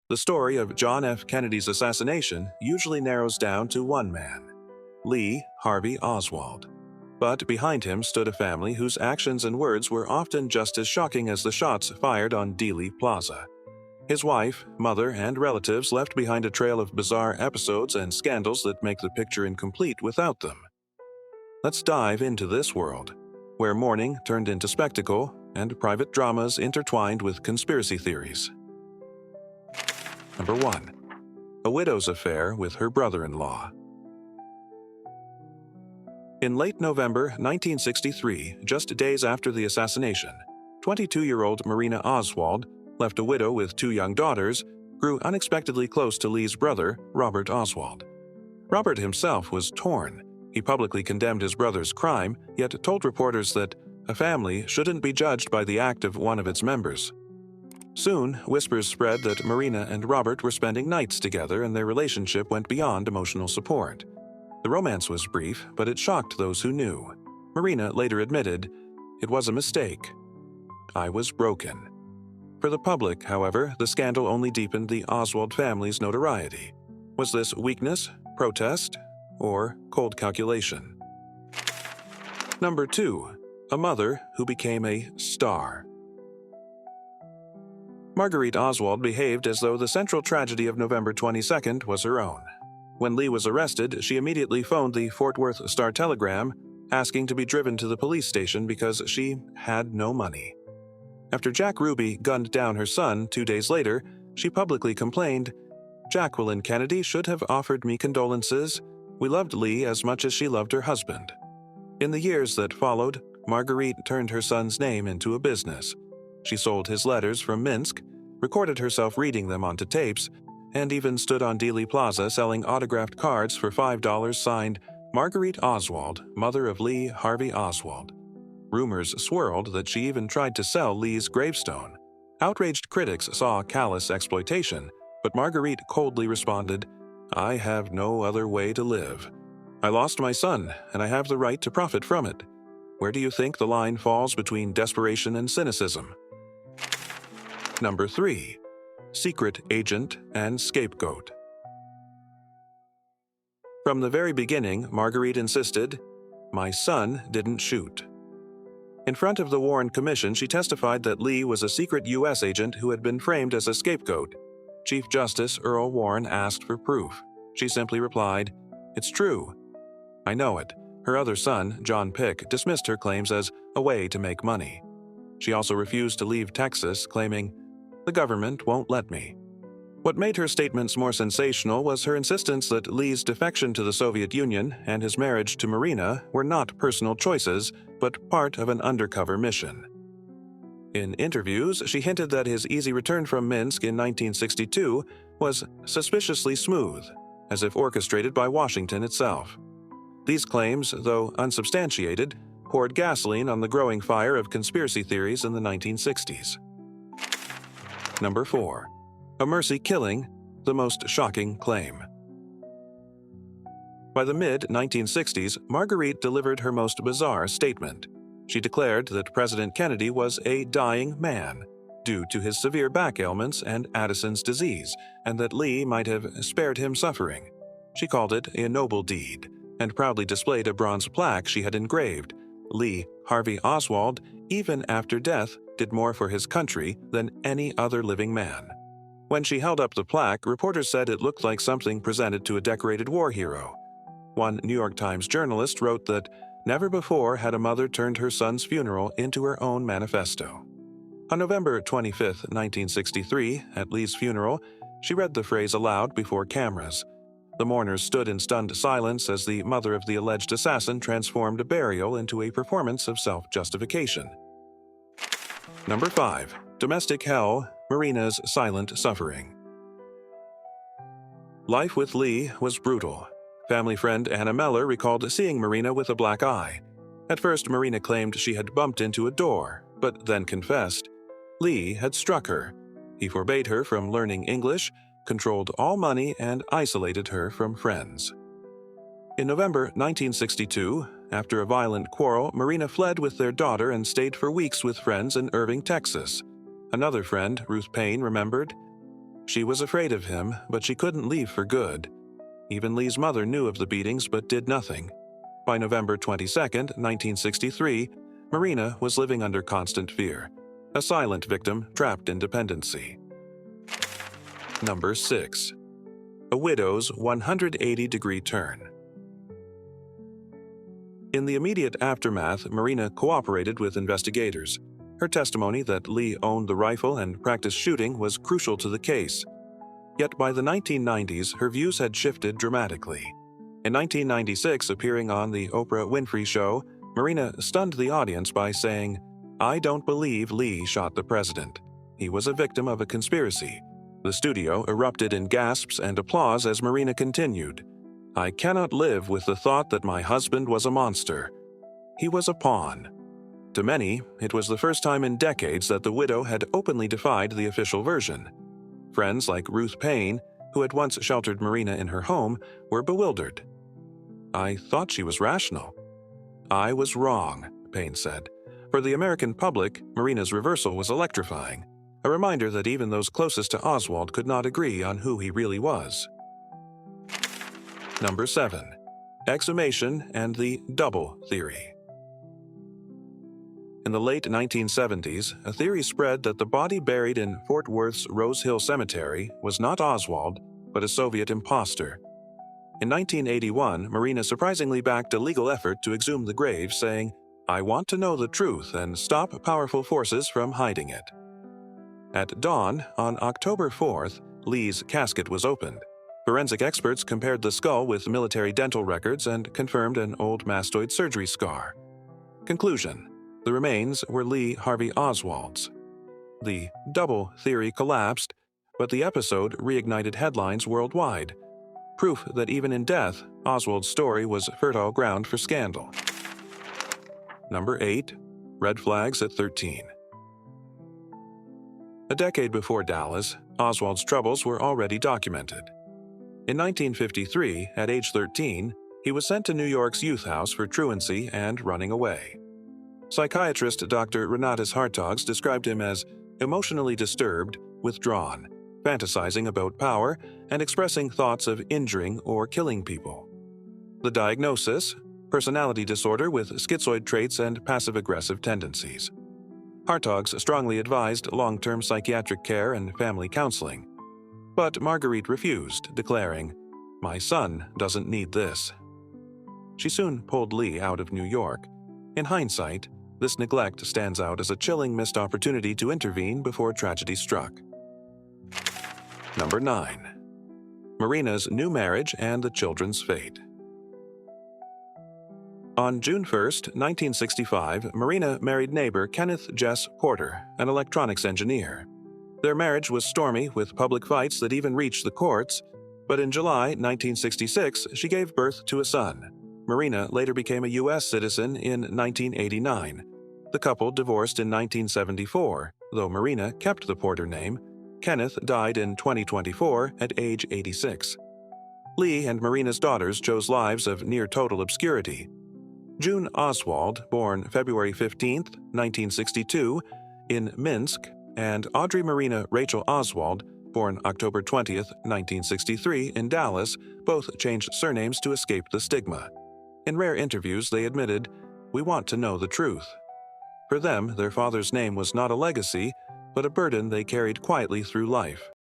The story of John F. Kennedy's assassination usually narrows down to one man, Lee Harvey Oswald. But behind him stood a family whose actions and words were often just as shocking as the shots fired on Dealey Plaza. His wife, mother, and relatives left behind a trail of bizarre episodes and scandals that make the picture incomplete without them. Let's dive into this world, where mourning turned into spectacle and private dramas intertwined with conspiracy theories. Number 1. A widow's affair with her brother-in-law. In late November 1963, just days after the assassination, 22-year-old Marina Oswald, left a widow with 2 young daughters, grew unexpectedly close to Lee's brother, Robert Oswald. Robert himself was torn. He publicly condemned his brother's crime, yet told reporters that a family shouldn't be judged by the act of one of its members. Soon, whispers spread that Marina and Robert were spending nights together and their relationship went beyond emotional support. The romance was brief, but it shocked those who knew. Marina later admitted, "It was a mistake. I was broken." For the public, however, the scandal only deepened the Oswald family's notoriety. Was this weakness, protest, or cold calculation? Number 2. A mother who became a star. Margarite Oswald behaved as though the central tragedy of November 22nd was her own. When Lee was arrested, she immediately phoned the Fort Worth Star-Telegram, asking to be driven to the police station because she had no money. After Jack Ruby gunned down her son 2 days later, she publicly complained, "Jacqueline Kennedy should have offered me condolences. We loved Lee as much as she loved her husband." In the years that followed, Margarite turned her son's name into a business. She sold his letters from Minsk, recorded herself reading them onto tapes, and even stood on Dealey Plaza selling autographed cards for $5 signed Margarite Oswald, mother of Lee Harvey Oswald. Rumors swirled that she even tried to sell Lee's gravestone. Outraged critics saw callous exploitation, but Margarite coldly responded, "I have no other way to live. I lost my son, and I have the right to profit from it." Where do you think the line falls between desperation and cynicism? Number 3. Secret agent and scapegoat. From the very beginning, Margarite insisted, "My son didn't shoot." In front of the Warren Commission, she testified that Lee was a secret U.S. agent who had been framed as a scapegoat. Chief Justice Earl Warren asked for proof. She simply replied, "It's true." "I know it." Her other son, John Pick, dismissed her claims as a way to make money. She also refused to leave Texas, claiming, "The government won't let me." What made her statements more sensational was her insistence that Lee's defection to the Soviet Union and his marriage to Marina were not personal choices, but part of an undercover mission. In interviews, she hinted that his easy return from Minsk in 1962 was suspiciously smooth, as if orchestrated by Washington itself. These claims, though unsubstantiated, poured gasoline on the growing fire of conspiracy theories in the 1960s. Number 4. A mercy killing, the most shocking claim. By the mid-1960s, Margarite delivered her most bizarre statement. She declared that President Kennedy was a dying man due to his severe back ailments and Addison's disease, and that Lee might have spared him suffering. She called it a noble deed, and proudly displayed a bronze plaque she had engraved. Lee Harvey Oswald, even after death, did more for his country than any other living man. When she held up the plaque, reporters said it looked like something presented to a decorated war hero. One New York Times journalist wrote that never before had a mother turned her son's funeral into her own manifesto. On November 25, 1963, at Lee's funeral, she read the phrase aloud before cameras. The mourners stood in stunned silence as the mother of the alleged assassin transformed a burial into a performance of self-justification. Number 5. Domestic hell, Marina's silent suffering. Life with Lee was brutal. Family friend Anna Meller recalled seeing Marina with a black eye. At first, Marina claimed she had bumped into a door, but then confessed. Lee had struck her. He forbade her from learning English, controlled all money, and isolated her from friends. In November 1962, after a violent quarrel, Marina fled with their daughter and stayed for weeks with friends in Irving, Texas. Another friend, Ruth Payne, remembered, She was afraid of him, but she couldn't leave for good. Even Lee's mother knew of the beatings but did nothing. By November 22, 1963, Marina was living under constant fear, a silent victim trapped in dependency. Number 6. A widow's 180-degree turn. In the immediate aftermath, Marina cooperated with investigators. Her testimony that Lee owned the rifle and practiced shooting was crucial to the case. Yet by the 1990s, her views had shifted dramatically. In 1996, appearing on The Oprah Winfrey Show, Marina stunned the audience by saying, "I don't believe Lee shot the president. He was a victim of a conspiracy." The studio erupted in gasps and applause as Marina continued, "I cannot live with the thought that my husband was a monster. He was a pawn." To many, it was the first time in decades that the widow had openly defied the official version. Friends like Ruth Payne, who had once sheltered Marina in her home, were bewildered. "I thought she was rational." "I was wrong," Payne said. For the American public, Marina's reversal was electrifying, a reminder that even those closest to Oswald could not agree on who he really was. Number 7. Exhumation and the double theory. In the late 1970s, a theory spread that the body buried in Fort Worth's Rose Hill Cemetery was not Oswald, but a Soviet imposter. In 1981, Marina surprisingly backed a legal effort to exhume the grave, saying, "I want to know the truth and stop powerful forces from hiding it." At dawn, on October 4th, Lee's casket was opened. Forensic experts compared the skull with military dental records and confirmed an old mastoid surgery scar. Conclusion: the remains were Lee Harvey Oswald's. The double theory collapsed, but the episode reignited headlines worldwide, proof that even in death, Oswald's story was fertile ground for scandal. Number 8. Red flags at 13. A decade before Dallas, Oswald's troubles were already documented. In 1953, at age 13, he was sent to New York's youth house for truancy and running away. Psychiatrist Dr. Renatus Hartogs described him as emotionally disturbed, withdrawn, fantasizing about power, and expressing thoughts of injuring or killing people. The diagnosis: personality disorder with schizoid traits and passive-aggressive tendencies. Hartogs strongly advised long-term psychiatric care and family counseling. But Margarite refused, declaring, "My son doesn't need this." She soon pulled Lee out of New York. In hindsight, this neglect stands out as a chilling missed opportunity to intervene before tragedy struck. Number 9. Marina's new marriage and the children's fate. On June 1, 1965, Marina married neighbor Kenneth Jess Porter, an electronics engineer. Their marriage was stormy, with public fights that even reached the courts, but in July 1966, she gave birth to a son. Marina later became a U.S. citizen in 1989. The couple divorced in 1974, though Marina kept the Porter name. Kenneth died in 2024 at age 86. Lee and Marina's daughters chose lives of near-total obscurity. June Oswald, born February 15, 1962, in Minsk, and Audrey Marina Rachel Oswald, born October 20, 1963, in Dallas, both changed surnames to escape the stigma. In rare interviews, they admitted, "We want to know the truth." For them, their father's name was not a legacy, but a burden they carried quietly through life.